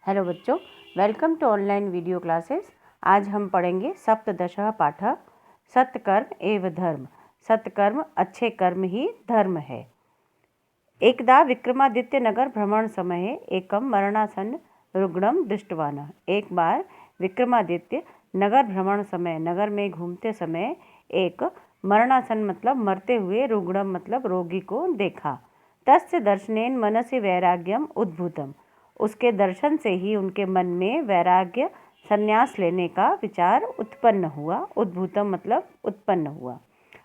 Hello बच्चों, welcome to online video classes. आज हम पढ़ेंगे सप्तदशः पाठः सत्कर्म एव धर्म। सत्कर्म अच्छे कर्म ही धर्म है। एकदा विक्रमादित्य नगर भ्रमण समये एकम मरणासन रुग्णम दृष्टवान। एक बार विक्रमादित्य नगर भ्रमण समय नगर में घूमते समय एक मरणासन मतलब मरते हुए, रुग्णम मतलब रोगी को देखा। तस्य दर्शनेन मनसि वैराग्यम उद्भूतम। उसके दर्शन से ही उनके मन में वैराग्य, संन्यास लेने का विचार उत्पन्न हुआ। उद्भूतम मतलब उत्पन्न हुआ।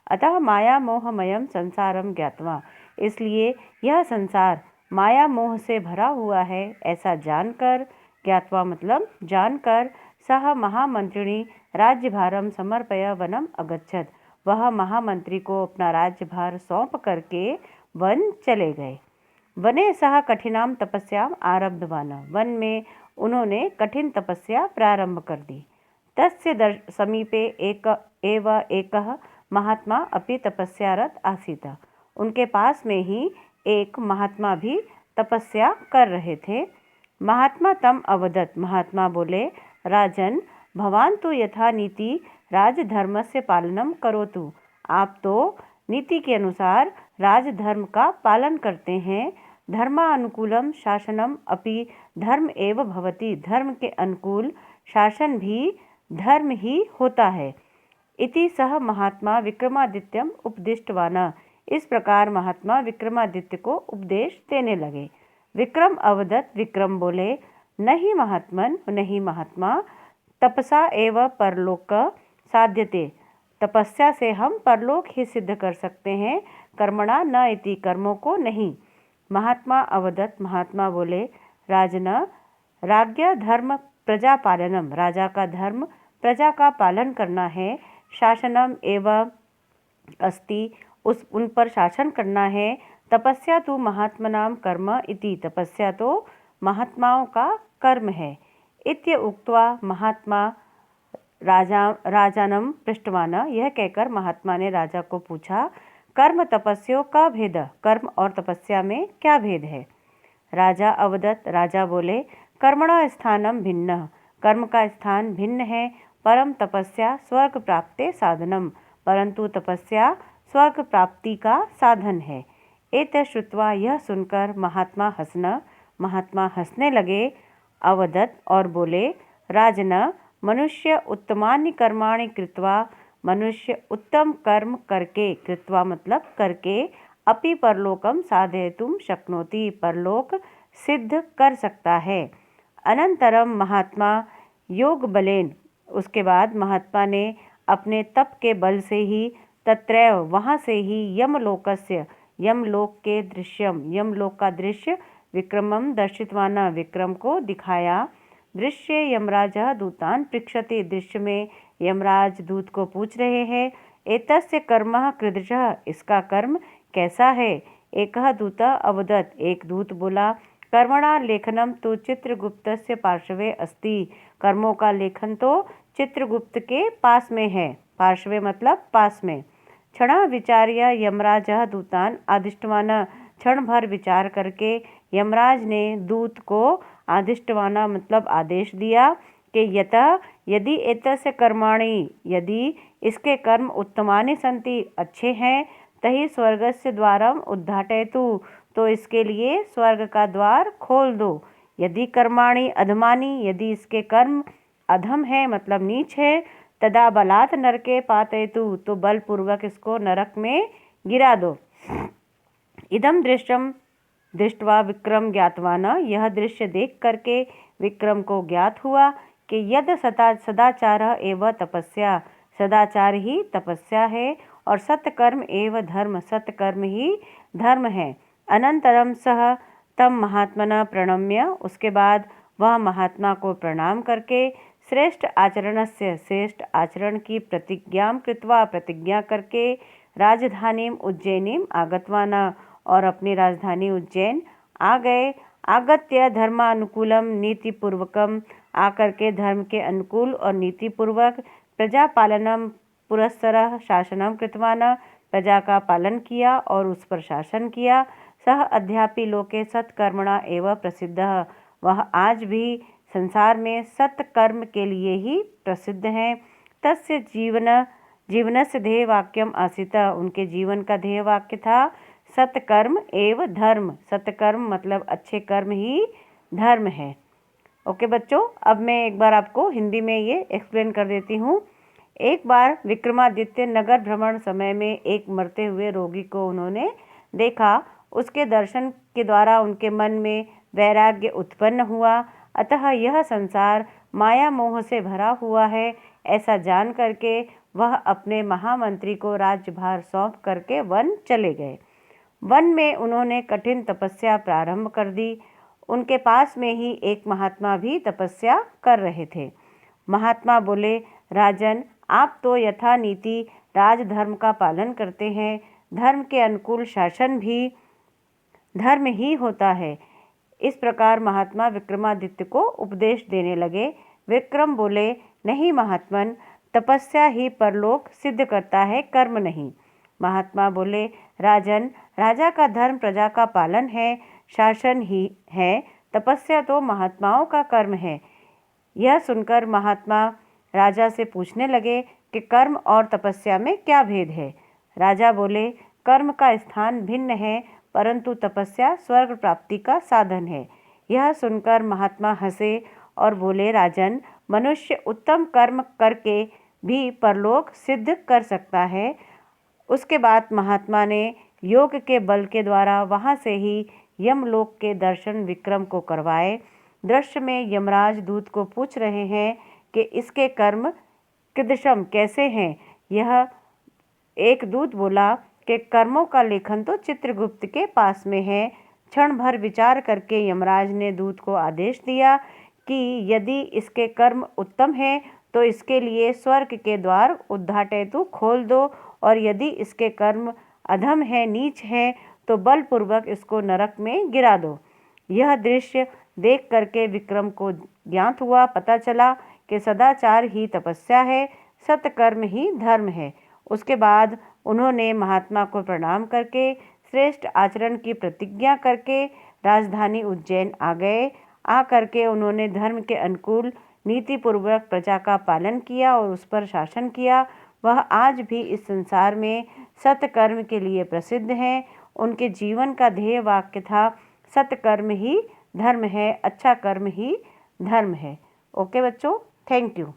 अतः माया मोहमयम संसारम ज्ञात्वा, इसलिए यह संसार माया मोह से भरा हुआ है ऐसा जानकर, ज्ञात्वा मतलब जानकर, सह महामंत्रिणी राज्यभारम समर्पय वनम अगच्छत, वह महामंत्री को अपना राज्यभार सौंप करके वन चले गए। वने सह कठिनाम तपस्याम आरब्धवान, वन में उन्होंने कठिन तपस्या प्रारंभ कर दी। तस्य समीपे एकः महात्मा अपि तपस्यारत आसीत, उनके पास में ही एक महात्मा भी तपस्या कर रहे थे। महात्मा तम अवदत, महात्मा बोले, राजन भवान तो यथा नीति राजधर्मस्य पालनम करोतु, आप तो नीति के अनुसार राजधर्म का पालन करते हैं। धर्मानुकूलम शासनम अपि धर्म एव भवति, धर्म के अनुकूल शासन भी धर्म ही होता है। इति सह महात्मा विक्रमादित्यम उपदिष्टवान, इस प्रकार महात्मा विक्रमादित्य को उपदेश देने लगे। विक्रम अवदत, विक्रम बोले, नहीं महात्मन, नहीं महात्मा, तपसा एव परलोक साध्यते, तपस्या से हम परलोक ही सिद्ध कर सकते हैं। कर्मणा न इति, कर्मों को नहीं। महात्मा अवदत, महात्मा बोले, राजन राज्ञ धर्म प्रजा पालनम, राजा का धर्म प्रजा का पालन करना है। शासनम एवं अस्ति, उन पर शासन करना है। तपस्या तो महात्मनाम कर्म इति, तपस्या तो महात्माओं का कर्म है। इत्य उक्त्वा महात्मा राजानम पृष्ठवान, यह कहकर महात्मा ने राजा को पूछा, कर्म तपस्या का भेद, कर्म और तपस्या में क्या भेद है। राजा अवदत, राजा बोले, कर्मणा स्थानम भिन्न, कर्म का स्थान भिन्न है। परम तपस्या स्वर्ग प्राप्ते साधनम, परंतु तपस्या स्वर्ग प्राप्ति का साधन है। एतत् श्रुत्वा, यह सुनकर महात्मा हंसने लगे। अवदत और बोले, राजन मनुष्य उत्तमानि कर्माणि कृत्वा, मनुष्य उत्तम कर्म करके, कृत्वा मतलब करके, अपि परलोकम साधयितुं शक्नोति, परलोक सिद्ध कर सकता है। अनंतरम महात्मा योग बलेन, उसके बाद महात्मा ने अपने तप के बल से ही, तत्रैव वहाँ से ही, यमलोकस्य, यमलोक के दृश्यम, यमलोक का दृश्य, विक्रमम दर्शितवाना, विक्रम को दिखाया। दृश्य यमराजः दूतान पृक्षते, दृश्य में यमराज दूत को पूछ रहे हैं। एतस्य कर्मः कीदृशः, इसका कर्म कैसा है। एकः दूतः अवदत, एक दूत बोला, कर्मणा लेखनम तो चित्रगुप्तस्य पार्श्वे अस्ति, कर्मों का लेखन तो चित्रगुप्त के पास में है। पार्श्वे मतलब पास में। क्षण विचार्य यमराजः दूतान आदिष्टवान, क्षण भर विचार करके यमराज ने दूत को आदिष्टवाना मतलब आदेश दिया कि यदि एतस्य कर्माणि, यदि इसके कर्म उत्तमानि सन्ति, अच्छे हैं, तहि स्वर्गस्य द्वारम उद्घाटयतु, तो इसके लिए स्वर्ग का द्वार खोल दो। यदि कर्माणि अधमानि, यदि इसके कर्म अधम है मतलब नीच है, तदा बलात् नरके पातयतु, तो बलपूर्वक इसको नरक में गिरा दो। इदम दृश्यम दृष्ट्वा विक्रम ज्ञातवान, यह दृश्य देख करके विक्रम को ज्ञात हुआ कि यद सदाचार एवं तपस्या, सदाचार ही तपस्या है, और सत्कर्म एवं धर्म, सत्कर्म ही धर्म है। अनंतरम सह तम महात्मना प्रणम्य, उसके बाद वह महात्मा को प्रणाम करके, श्रेष्ठ आचरणस्य, श्रेष्ठ आचरण की प्रतिज्ञां कृत्वा, प्रतिज्ञा करके, राजधानीम उज्जैनीम आगतवाना, और अपनी राजधानी उज्जैन आ गए। आगत्य धर्मानुकूलम नीतिपूर्वकम, आकर के धर्म के अनुकूल और नीतिपूर्वक, प्रजापालनम पुरस्सरः शासनम कृतवान, प्रजा का पालन किया और उस पर शासन किया। सह अध्यापि लोके सत्कर्मणा एवं प्रसिद्धः, वह आज भी संसार में सत्कर्म के लिए ही प्रसिद्ध हैं। तस्य जीवनस्य ध्येय वाक्यम आसीत, उनके जीवन का ध्येय वाक्य था सत्कर्म एव धर्म। सत्कर्म मतलब अच्छे कर्म ही धर्म है। ओके बच्चों, अब मैं एक बार आपको हिंदी में ये एक्सप्लेन कर देती हूँ। एक बार विक्रमादित्य नगर भ्रमण समय में एक मरते हुए रोगी को उन्होंने देखा। उसके दर्शन के द्वारा उनके मन में वैराग्य उत्पन्न हुआ। अतः यह संसार माया मोह से भरा हुआ है, ऐसा जान करके वह अपने महामंत्री को राज्यभार सौंप करके वन चले गए। वन में उन्होंने कठिन तपस्या प्रारंभ कर दी। उनके पास में ही एक महात्मा भी तपस्या कर रहे थे। महात्मा बोले, राजन, आप तो यथा नीति राजधर्म का पालन करते हैं। धर्म के अनुकूल शासन भी धर्म ही होता है। इस प्रकार महात्मा विक्रमादित्य को उपदेश देने लगे। विक्रम बोले, नहीं महात्मन, तपस्या ही परलोक सिद्ध करता है, कर्म नहीं। महात्मा बोले, राजन, राजा का धर्म प्रजा का पालन है, शासन ही है, तपस्या तो महात्माओं का कर्म है। यह सुनकर महात्मा राजा से पूछने लगे कि कर्म और तपस्या में क्या भेद है। राजा बोले, कर्म का स्थान भिन्न है, परंतु तपस्या स्वर्ग प्राप्ति का साधन है। यह सुनकर महात्मा हंसे और बोले, राजन, मनुष्य उत्तम कर्म करके भी परलोक सिद्ध कर सकता है। उसके बाद महात्मा ने योग के बल के द्वारा वहाँ से ही यमलोक के दर्शन विक्रम को करवाए। दृश्य में यमराज दूत को पूछ रहे हैं कि इसके कर्म कीदृशम कैसे हैं। यह एक दूत बोला कि कर्मों का लेखन तो चित्रगुप्त के पास में है। क्षण भर विचार करके यमराज ने दूत को आदेश दिया कि यदि इसके कर्म उत्तम हैं तो इसके लिए स्वर्ग के द्वार उद्घाटयतु खोल दो, और यदि इसके कर्म अधम है, नीच है, तो बलपूर्वक इसको नरक में गिरा दो। यह दृश्य देख करके विक्रम को ज्ञात हुआ, पता चला कि सदाचार ही तपस्या है, सत्कर्म ही धर्म है। उसके बाद उन्होंने महात्मा को प्रणाम करके श्रेष्ठ आचरण की प्रतिज्ञा करके राजधानी उज्जैन आ गए। आ करके उन्होंने धर्म के अनुकूल नीतिपूर्वक प्रजा का पालन किया और उस पर शासन किया। वह आज भी इस संसार में सत्कर्म के लिए प्रसिद्ध हैं। उनके जीवन का ध्येय वाक्य था सत्कर्म ही धर्म है, अच्छा कर्म ही धर्म है। ओके बच्चों, थैंक यू।